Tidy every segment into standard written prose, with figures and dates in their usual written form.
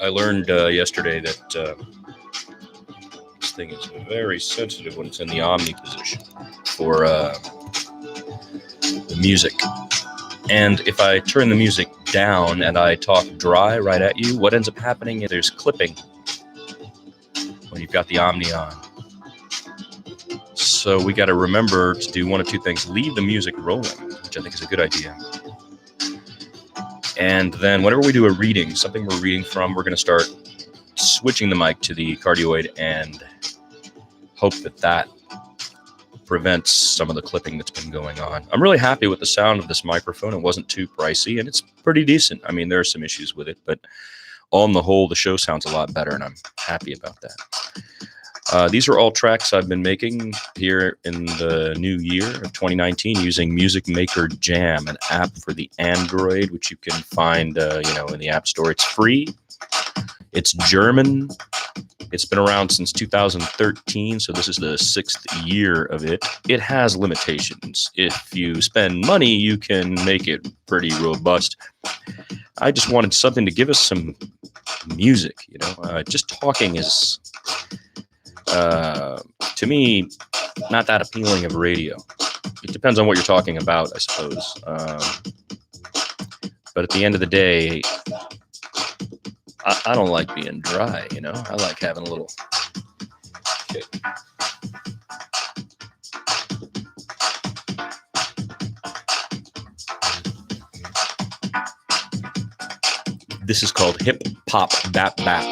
I learned yesterday that this thing is very sensitive when it's in the omni position for the music. And if I turn the music down and I talk dry right at you, what ends up happening is there's clipping when you've got the omni on. So we got to remember to do one of two things. Leave the music rolling, which I think is a good idea. And then whenever we do a reading, something we're reading from, we're going to start switching the mic to the cardioid and hope that that prevents some of the clipping that's been going on. I'm really happy with the sound of this microphone. It wasn't too pricey, and it's pretty decent. I mean, there are some issues with it, but on the whole, the show sounds a lot better, and I'm happy about that. These are all tracks I've been making here in the new year of 2019 using Music Maker Jam, an app for the Android, which you can find in the App Store. It's free. It's German. It's been around since 2013, so this is the 6th year of it. It has limitations. If you spend money, you can make it pretty robust. I just wanted something to give us some music, just talking is, to me, not that appealing of radio. It depends on what you're talking about, I suppose. But at the end of the day, I don't like being dry, I like having a little kick. This is called Hip Hop Bap Bap.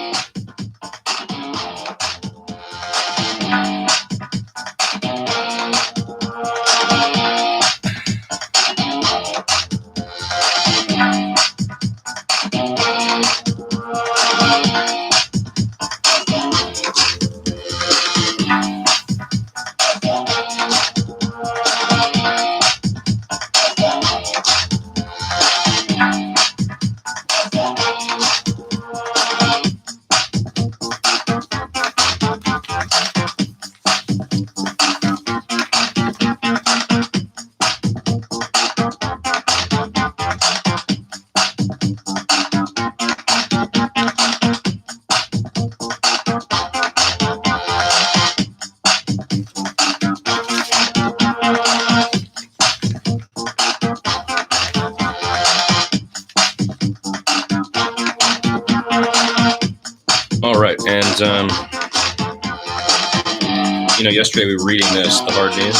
And, yesterday we were reading this, The Hard News.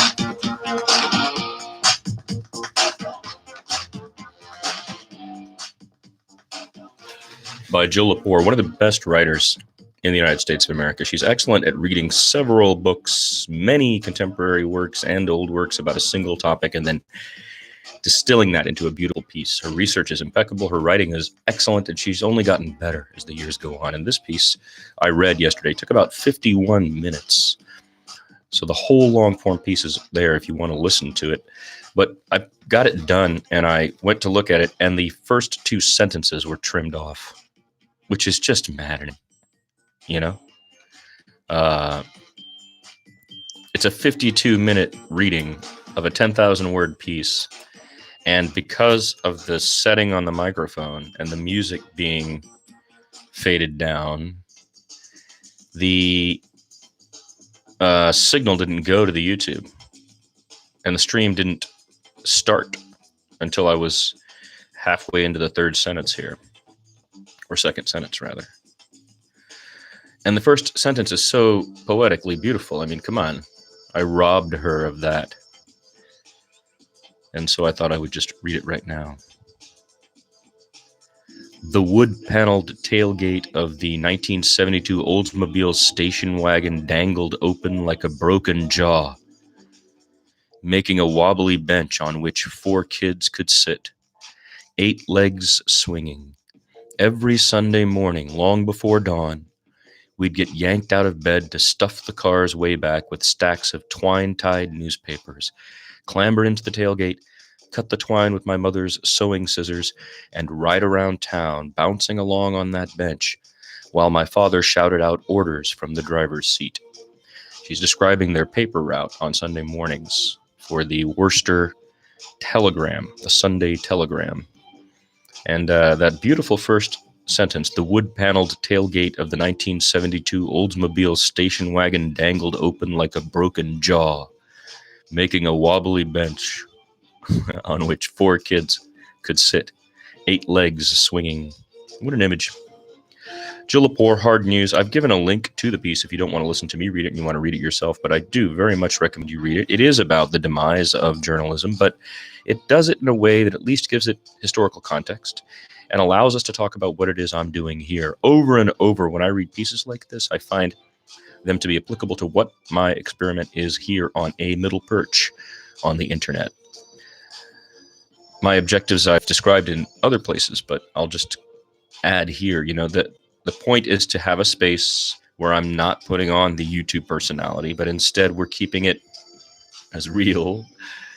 By Jill Lepore, one of the best writers in the United States of America. She's excellent at reading several books, many contemporary works and old works about a single topic, and then distilling that into a beautiful piece. Her research is impeccable. Her writing is excellent, and she's only gotten better as the years go on. And this piece I read yesterday took about 51 minutes. So the whole long form piece is there if you want to listen to it. But I got it done, and I went to look at it, and the first 2 sentences were trimmed off, which is just maddening, It's a 52-minute reading of a 10,000-word piece. And because of the setting on the microphone and the music being faded down, the signal didn't go to the YouTube. And the stream didn't start until I was halfway into the 3rd sentence here. Or 2nd sentence, rather. And the first sentence is so poetically beautiful. I mean, come on. I robbed her of that. And so I thought I would just read it right now. The wood-paneled tailgate of the 1972 Oldsmobile station wagon dangled open like a broken jaw, making a wobbly bench on which 4 kids could sit, 8 legs swinging. Every Sunday morning, long before dawn, we'd get yanked out of bed to stuff the car's way back with stacks of twine-tied newspapers, clamber into the tailgate, cut the twine with my mother's sewing scissors, and ride around town, bouncing along on that bench, while my father shouted out orders from the driver's seat. She's describing their paper route on Sunday mornings for the Worcester Telegram, the Sunday Telegram. And that beautiful first sentence. The wood-paneled tailgate of the 1972 Oldsmobile station wagon dangled open like a broken jaw, making a wobbly bench on which 4 kids could sit, 8 legs swinging. What an image. Jill Lepore, Hard News. I've given a link to the piece if you don't want to listen to me read it and you want to read it yourself, but I do very much recommend you read it. It is about the demise of journalism, but it does it in a way that at least gives it historical context and allows us to talk about what it is I'm doing here. Over and over, when I read pieces like this, I find them to be applicable to what my experiment is here on a middle perch on the internet. My objectives I've described in other places, but I'll just add here, that the point is to have a space where I'm not putting on the YouTube personality, but instead we're keeping it as real,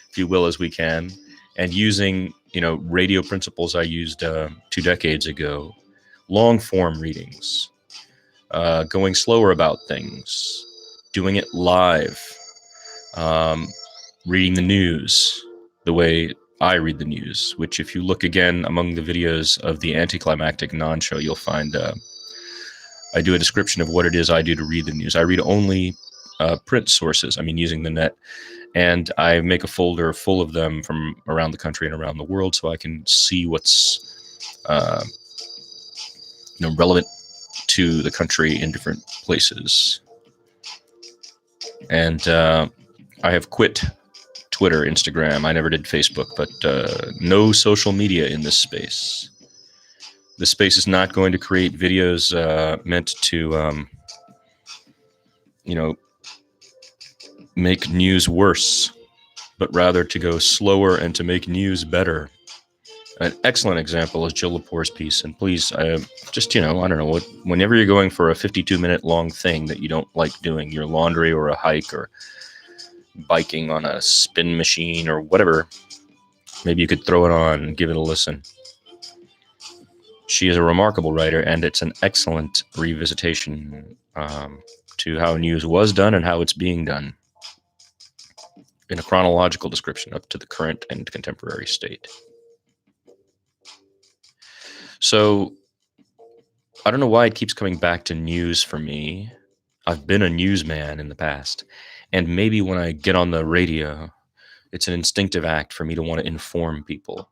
if you will, as we can, and using, radio principles I used 2 decades ago, long form readings, going slower about things, doing it live, reading the news the way I read the news, which if you look again among the videos of the Anticlimactic Non-Show, you'll find I do a description of what it is I do to read the news. I read only print sources, using the net, and I make a folder full of them from around the country and around the world so I can see what's relevant to the country in different places. And I have quit Twitter, Instagram. I never did Facebook, but no social media in this space. This space is not going to create videos meant to, make news worse, but rather to go slower and to make news better. An excellent example is Jill Lepore's piece. And please, just, I don't know, whenever you're going for a 52-minute long thing that you don't like doing, your laundry or a hike or biking on a spin machine or whatever, maybe you could throw it on and give it a listen. She is a remarkable writer, and it's an excellent revisitation to how news was done and how it's being done in a chronological description up to the current and contemporary state. So I don't know why it keeps coming back to news for me. I've been a newsman in the past, and maybe when I get on the radio, it's an instinctive act for me to want to inform people.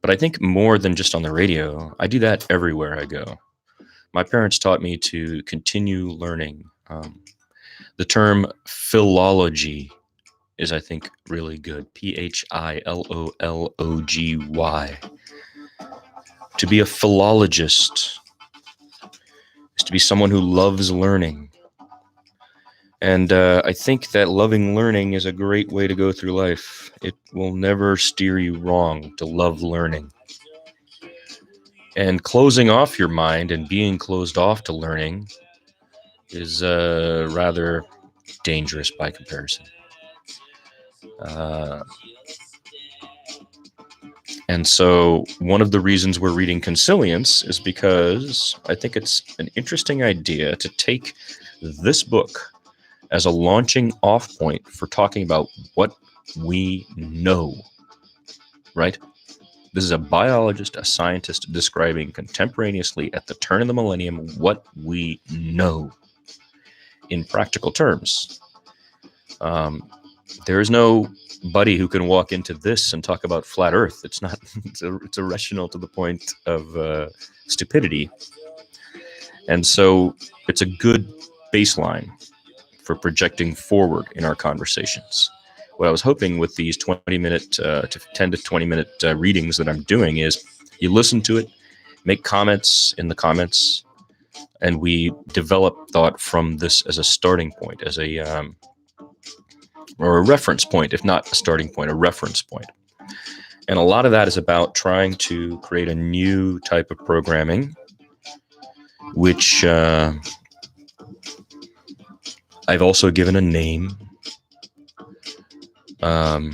But I think more than just on the radio, I do that everywhere I go. My parents taught me to continue learning. The term philology is, I think, really good. Philology. To be a philologist is to be someone who loves learning. And I think that loving learning is a great way to go through life. It will never steer you wrong to love learning. And closing off your mind and being closed off to learning is rather dangerous by comparison. And so one of the reasons we're reading Consilience is because I think it's an interesting idea to take this book as a launching off point for talking about what we know, right? This is a biologist, a scientist describing contemporaneously at the turn of the millennium what we know in practical terms. There is no buddy who can walk into this and talk about flat Earth. It's not. It's irrational to the point of stupidity, and so it's a good baseline for projecting forward in our conversations. What I was hoping with these 20-minute to 10 to 20-minute readings that I'm doing is you listen to it, make comments in the comments, and we develop thought from this as a starting point, as a or a reference point, if not a starting point, a reference point. And a lot of that is about trying to create a new type of programming, which I've also given a name. I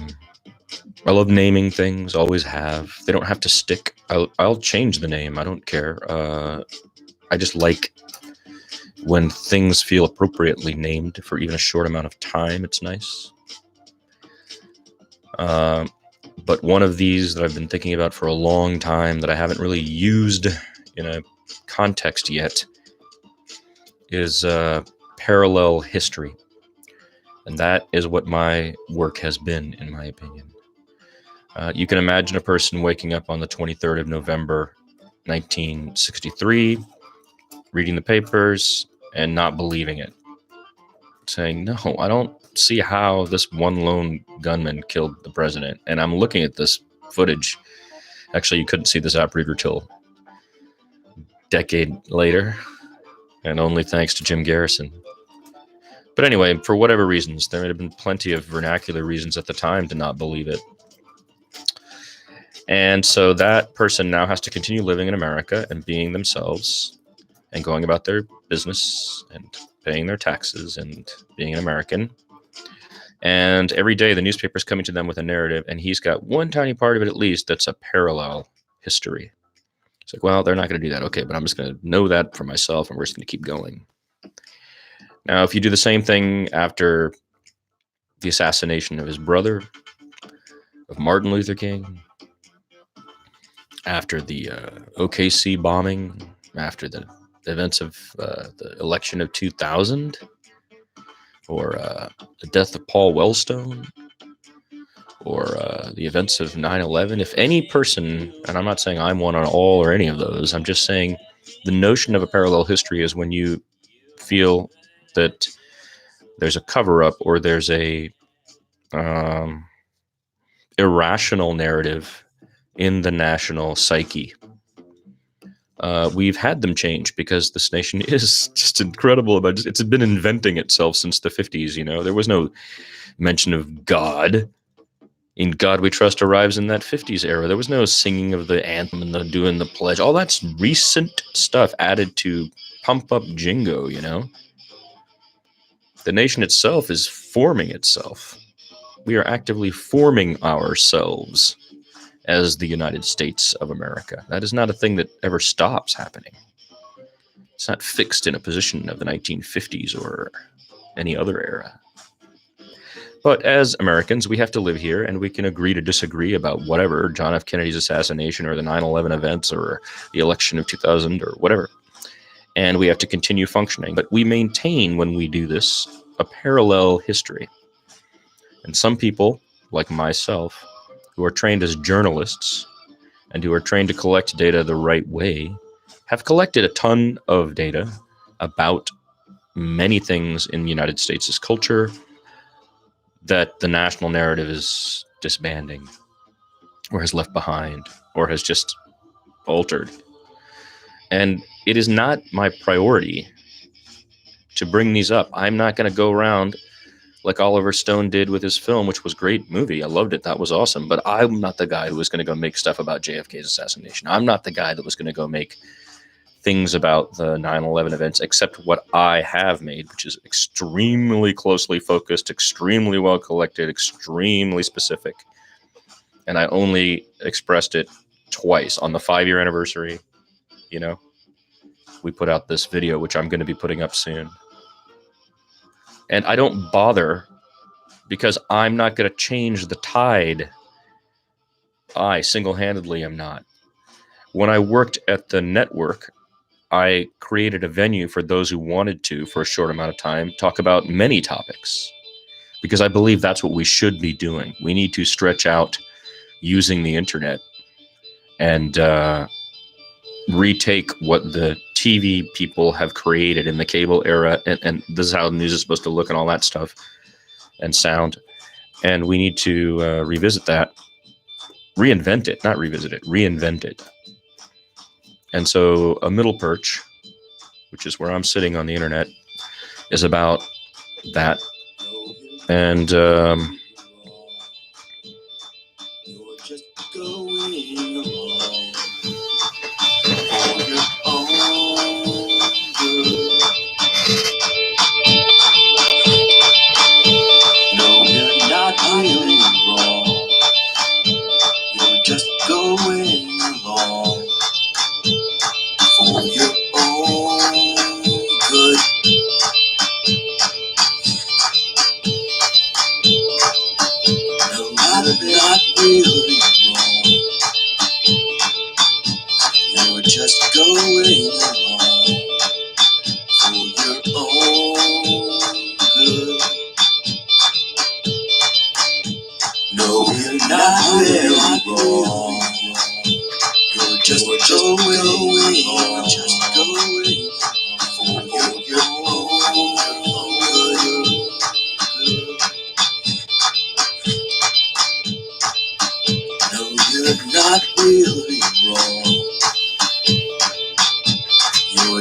love naming things, always have. They don't have to stick. I'll change the name. I don't care. I just like when things feel appropriately named for even a short amount of time. It's nice. But one of these that I've been thinking about for a long time that I haven't really used in a context yet is parallel history. And that is what my work has been, in my opinion. You can imagine a person waking up on the 23rd of November, 1963, reading the papers and not believing it. Saying, no, I don't see how this one lone gunman killed the president. And I'm looking at this footage. Actually, you couldn't see this outrigger till a decade later, and only thanks to Jim Garrison. But anyway, for whatever reasons, there had been plenty of vernacular reasons at the time to not believe it. And so that person now has to continue living in America and being themselves and going about their business and paying their taxes and being an American. And every day the newspaper's coming to them with a narrative, and he's got one tiny part of it at least that's a parallel history. It's like, well, they're not going to do that. Okay, but I'm just going to know that for myself, and we're just going to keep going. Now, if you do the same thing after the assassination of his brother, of Martin Luther King, after the OKC bombing, after the events of the election of 2000, or the death of Paul Wellstone, or the events of 9/11, if any person, and I'm not saying I'm one on all or any of those, I'm just saying the notion of a parallel history is when you feel that there's a cover-up or there's a irrational narrative in the national psyche. We've had them change because this nation is just incredible about it's been inventing itself since the 50s. You know, there was no mention of God. In God We Trust arrives in that 50s era. There was no singing of the anthem and doing the pledge. All that's recent stuff added to pump up jingo, you know. The nation itself is forming itself. We are actively forming ourselves as the United States of America. That is not a thing that ever stops happening. It's not fixed in a position of the 1950s or any other era. But as Americans, we have to live here, and we can agree to disagree about whatever, John F. Kennedy's assassination or the 9/11 events or the election of 2000 or whatever. And we have to continue functioning. But we maintain, when we do this, a parallel history. And some people, like myself, who are trained as journalists and who are trained to collect data the right way, have collected a ton of data about many things in the United States' culture that the national narrative is disbanding or has left behind or has just altered. And it is not my priority to bring these up. I'm not going to go around like Oliver Stone did with his film, which was a great movie. I loved it. That was awesome. But I'm not the guy who was going to go make stuff about JFK's assassination. I'm not the guy that was going to go make things about the 9/11 events, except what I have made, which is extremely closely focused, extremely well collected, extremely specific. And I only expressed it twice. On the 5-year anniversary, you know, we put out this video, which I'm going to be putting up soon. And I don't bother because I'm not going to change the tide. I single-handedly am not. When I worked at the network, I created a venue for those who wanted to, for a short amount of time, talk about many topics. Because I believe that's what we should be doing. We need to stretch out using the internet and retake what the TV people have created in the cable era, and this is how the news is supposed to look and all that stuff and sound. And we need to revisit that, reinvent it, not revisit it, reinvent it. And so a middle perch, which is where I'm sitting on the internet, is about that. And you're just going along on your own good. No, you're not really wrong. You're just going along for your own good.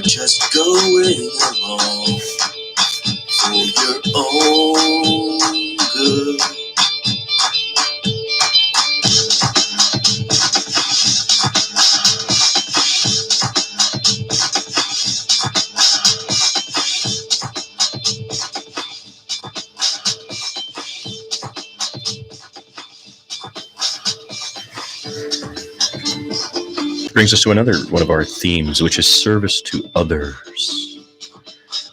You're just going along for your own good. Brings us to another one of our themes, which is service to others.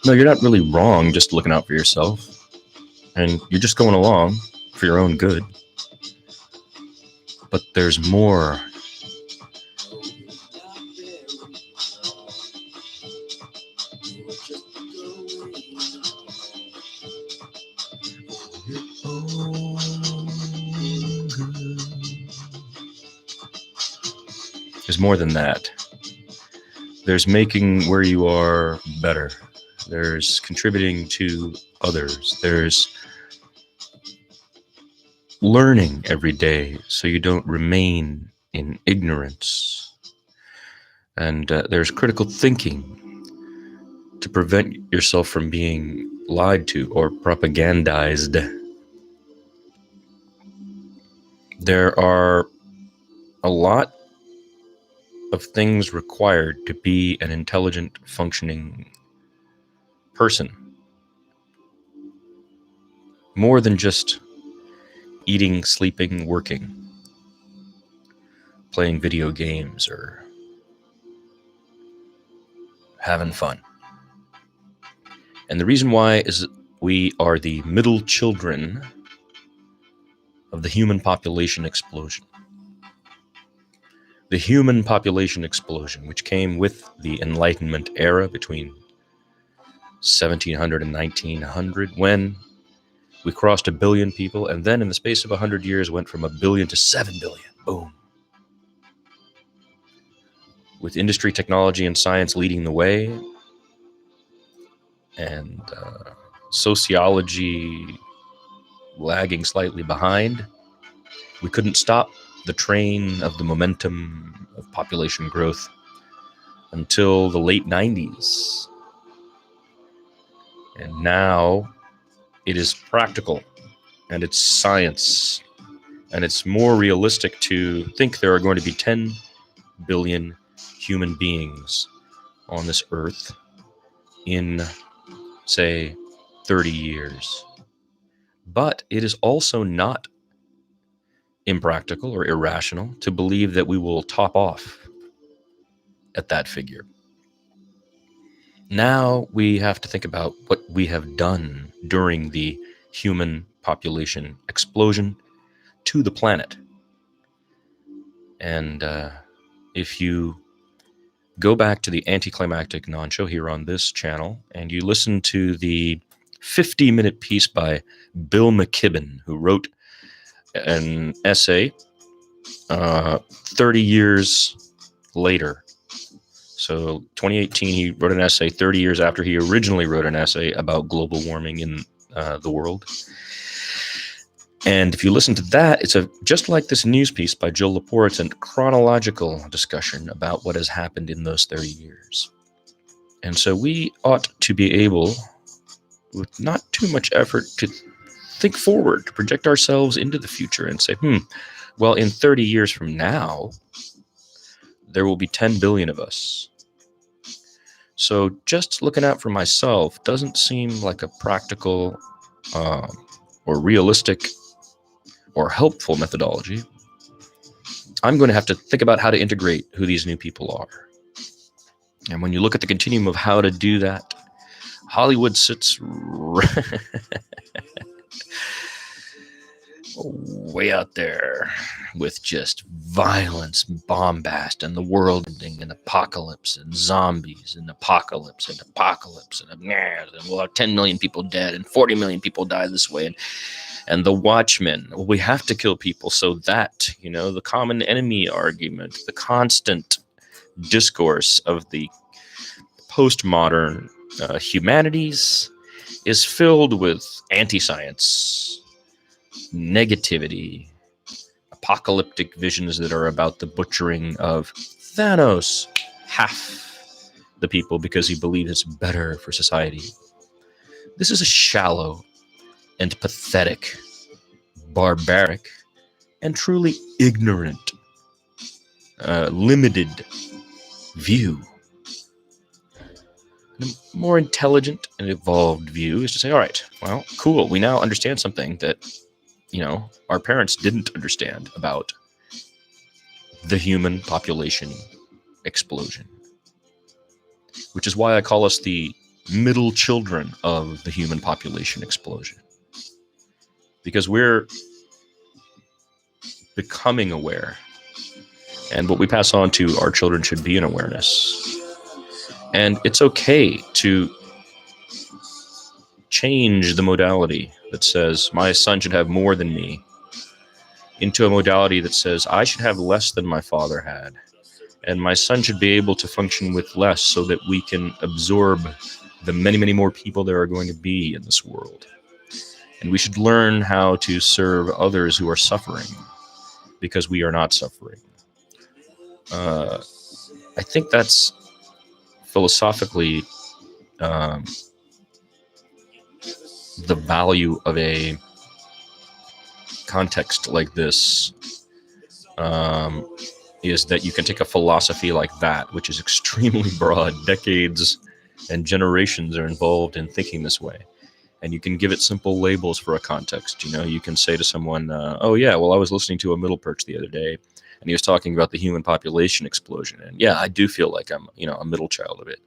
No, you're not really wrong just looking out for yourself, and you're just going along for your own good. But there's more. There's more than that. There's making where you are better. There's contributing to others. There's learning every day so you don't remain in ignorance. And there's critical thinking to prevent yourself from being lied to or propagandized. There are a lot of things required to be an intelligent, functioning person. More than just eating, sleeping, working, playing video games, or having fun. And the reason why is we are the middle children of the human population explosion. The human population explosion, which came with the Enlightenment era between 1700 and 1900, when we crossed 1 billion people, and then in the space of 100 years went from 1 billion to 7 billion. Boom. With industry, technology, and science leading the way, and sociology lagging slightly behind, we couldn't stop the train of the momentum of population growth until the late 90s. And now it is practical, and it's science, and it's more realistic to think there are going to be 10 billion human beings on this earth in, say, 30 years. But it is also not impractical or irrational to believe that we will top off at that figure. Now we have to think about what we have done during the human population explosion to the planet. And if you go back to the Anticlimactic Non-Show here on this channel, and you listen to the 50-minute piece by Bill McKibben, who wrote an essay 30 years later. So 2018, he wrote an essay 30 years after he originally wrote an essay about global warming in the world. And if you listen to that, it's just like this news piece by Jill Lepore. It's a chronological discussion about what has happened in those 30 years. And so we ought to be able, with not too much effort, to think forward, to project ourselves into the future and say, well, in 30 years from now, there will be 10 billion of us. So just looking out for myself doesn't seem like a practical or realistic or helpful methodology. I'm going to have to think about how to integrate who these new people are. And when you look at the continuum of how to do that, Hollywood sits way out there with just violence, bombast, and the world ending, and apocalypse, and zombies, and apocalypse, and we'll have 10 million people dead, and 40 million people die this way, and the Watchmen. Well, we have to kill people so that, the common enemy argument, the constant discourse of the postmodern humanities is filled with anti-science, negativity, apocalyptic visions that are about the butchering of Thanos, half the people because he believes it's better for society. This is a shallow and pathetic, barbaric, and truly ignorant, limited view. A more intelligent and evolved view is to say, all right, well, cool, we now understand something that, our parents didn't understand about the human population explosion, which is why I call us the middle children of the human population explosion, because we're becoming aware, and what we pass on to our children should be an awareness. And it's okay to change the modality that says my son should have more than me into a modality that says I should have less than my father had, and my son should be able to function with less so that we can absorb the many, many more people there are going to be in this world. And we should learn how to serve others who are suffering because we are not suffering. I think that's philosophically the value of a context like this, is that you can take a philosophy like that, which is extremely broad, decades and generations are involved in thinking this way, and you can give it simple labels for a context. You can say to someone, oh yeah, well, I was listening to a Middle Perch the other day, and he was talking about the human population explosion, and yeah, I do feel like I'm a middle child of it.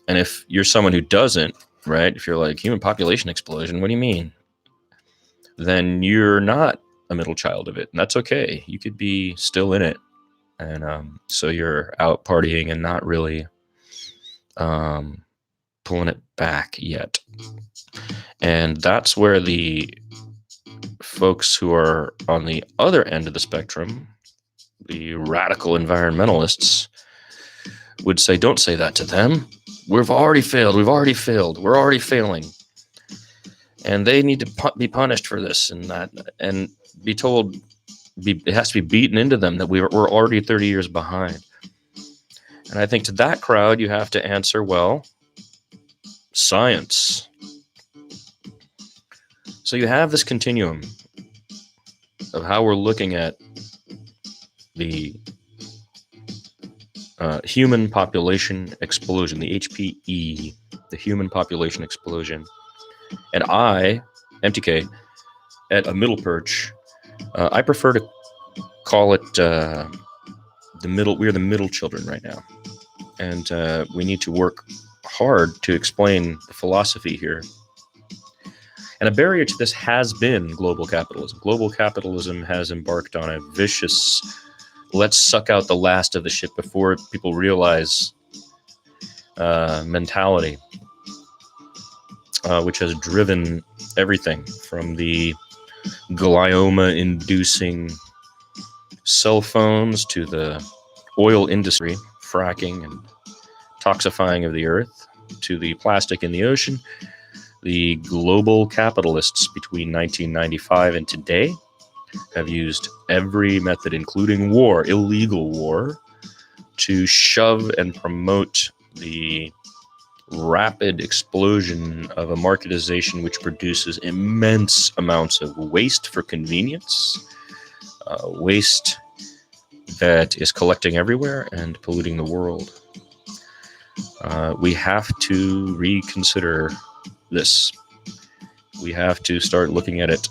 And if you're someone who doesn't, right, if you're like, human population explosion, what do you mean? Then you're not a middle child of it, and that's okay. You could be still in it, and so you're out partying and not really pulling it back yet. And that's where the folks who are on the other end of the spectrum, the radical environmentalists, would say, don't say that to them. We've already failed. We're already failing. And they need to be punished for this and that, and be told, it has to be beaten into them that we're already 30 years behind. And I think to that crowd, you have to answer, well, science. So you have this continuum of how we're looking at the human population explosion, the HPE, the human population explosion. And I, MTK, at a Middle Perch, I prefer to call it the middle. We're the middle children right now, and we need to work hard to explain the philosophy here. And a barrier to this has been global capitalism. Global capitalism has embarked on a vicious, let's suck out the last of the shit before people realize mentality, which has driven everything from the glioma-inducing cell phones to the oil industry, fracking and toxifying of the earth, to the plastic in the ocean. The global capitalists between 1995 and today have used every method, including war, illegal war, to shove and promote the rapid explosion of a marketization which produces immense amounts of waste for convenience, waste that is collecting everywhere and polluting the world. We have to reconsider this. We have to start looking at it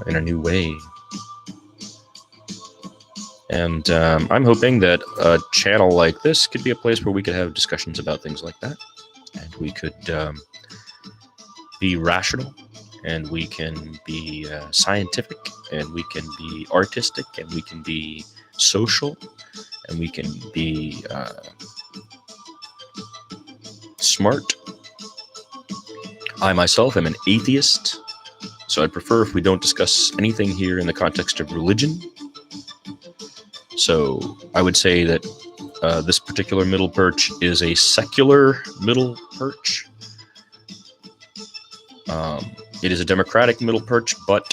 in a new way. And I'm hoping that a channel like this could be a place where we could have discussions about things like that. And we could be rational, and we can be scientific, and we can be artistic, and we can be social, and we can be smart. I myself am an atheist, so I'd prefer if we don't discuss anything here in the context of religion. So I would say that this particular Middle Perch is a secular Middle Perch. It is a democratic Middle Perch, but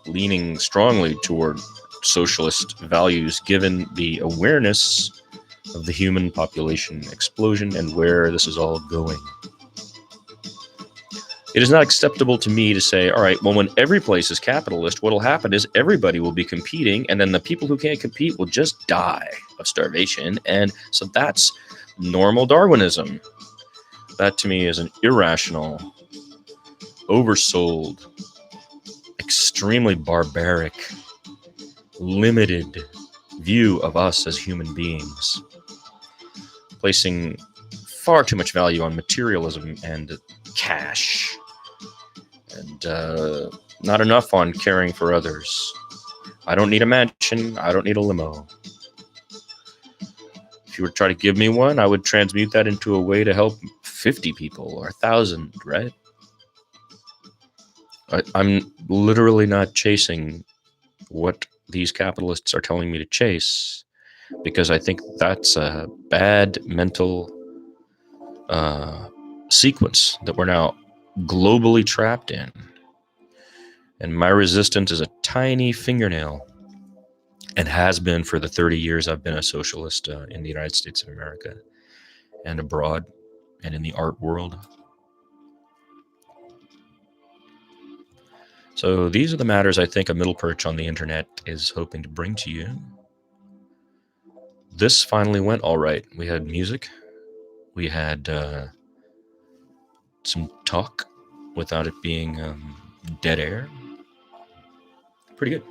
leaning strongly toward socialist values, given the awareness of the human population explosion and where this is all going. It is not acceptable to me to say, all right, well, when every place is capitalist, what will happen is everybody will be competing, and then the people who can't compete will just die of starvation. And so that's normal Darwinism. That to me is an irrational, oversold, extremely barbaric, limited view of us as human beings, placing far too much value on materialism and cash, and not enough on caring for others. I don't need a mansion. I don't need a limo. If you were to try to give me one, I would transmute that into a way to help 50 people or 1,000, right? I'm literally not chasing what these capitalists are telling me to chase, because I think that's a bad mental sequence that we're now globally trapped in. And my resistance is a tiny fingernail, and has been for the 30 years I've been a socialist in the United States of America and abroad and in the art world. So these are the matters I think a middle perch on the internet is hoping to bring to you. This finally went all right. We had music. We had some talk without it being dead air. Pretty good.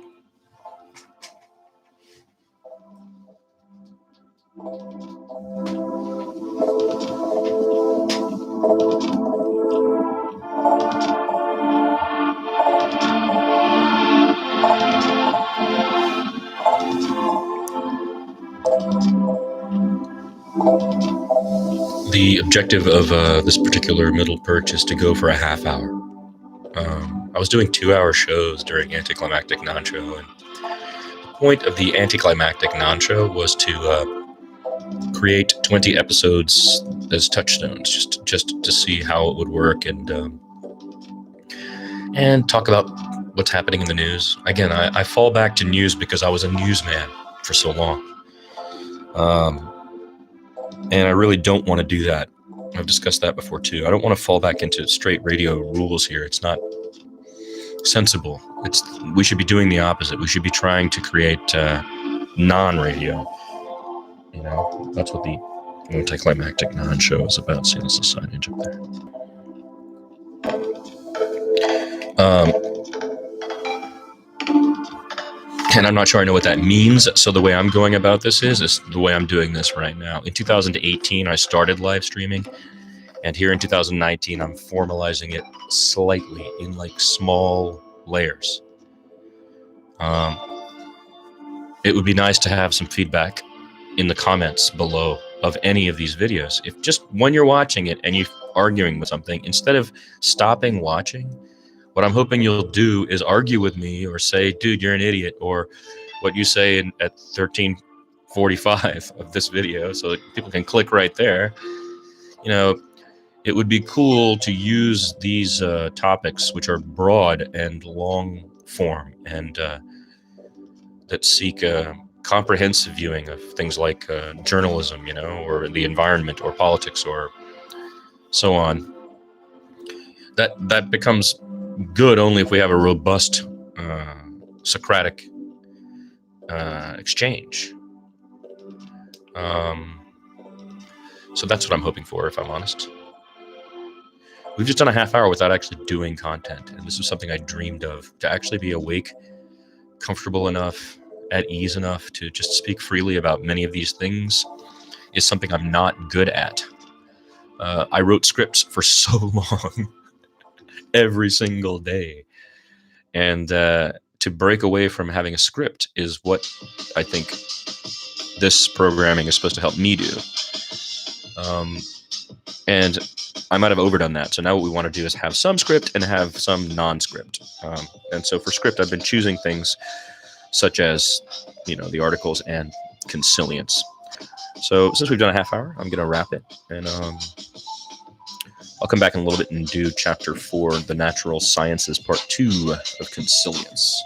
The objective of this particular middle perch is to go for a half hour. I was doing 2-hour shows during Anticlimactic Non-Show, and the point of the Anticlimactic Non-Show was to create 20 episodes as touchstones, just to see how it would work, and talk about what's happening in the news. Again, I fall back to news because I was a newsman for so long. And I really don't want to do that. I've discussed that before too. I don't want to fall back into straight radio rules here. It's not sensible. We should be doing the opposite. We should be trying to create non-radio. You know, that's what the Anticlimactic Non-Show is about. See, there's a signage up there. And I'm not sure I know what that means. So the way I'm going about this is the way I'm doing this right now. In 2018, I started live streaming. And here in 2019, I'm formalizing it slightly in like small layers. It would be nice to have some feedback in the comments below of any of these videos. If just when you're watching it and you're arguing with something, instead of stopping watching, what I'm hoping you'll do is argue with me or say, dude, you're an idiot, or what you say at 13:45 of this video, so that people can click right there. You know, it would be cool to use these topics, which are broad and long form, and that seek a comprehensive viewing of things like journalism, you know, or the environment, or politics, or so on. That becomes good only if we have a robust Socratic exchange. So that's what I'm hoping for, if I'm honest. We've just done a half hour without actually doing content, and this is something I dreamed of, to actually be awake, comfortable enough, at ease enough to just speak freely about many of these things is something I'm not good at. I wrote scripts for so long, every single day. And to break away from having a script is what I think this programming is supposed to help me do. And I might have overdone that. So now what we want to do is have some script and have some non-script. And so for script, I've been choosing things such as, you know, the articles and consilience. So since we've done a half hour, I'm going to wrap it. And I'll come back in a little bit and do chapter 4, the natural sciences, part 2 of consilience.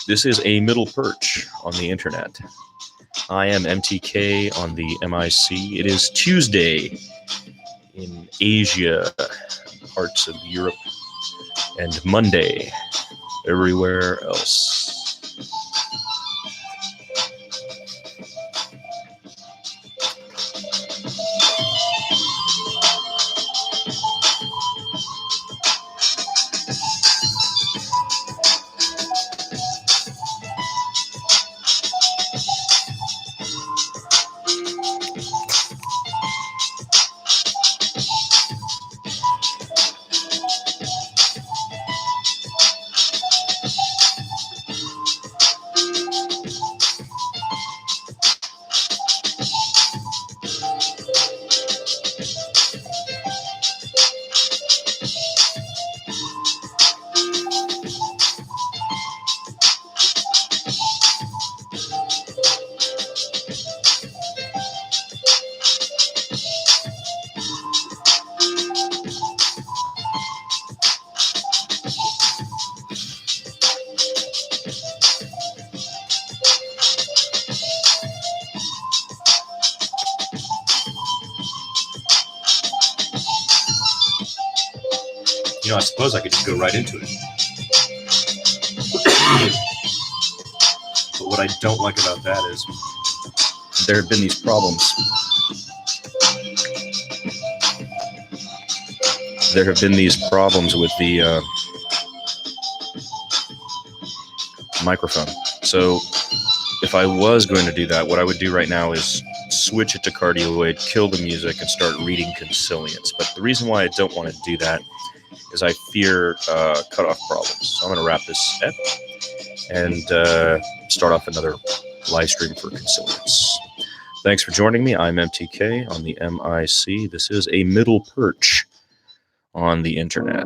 This is a middle perch on the internet. I am MTK on the MIC. It is Tuesday in Asia, parts of Europe, and Monday everywhere else. You know, I suppose I could just go right into it. But what I don't like about that is there have been these problems. There have been these problems with the microphone. So if I was going to do that, what I would do right now is switch it to cardioid, kill the music, and start reading consilience. But the reason why I don't want to do that is I fear cutoff problems. So I'm going to wrap this up and start off another live stream for consilience. Thanks for joining me. I'm MTK on the MIC. This is a middle perch on the internet.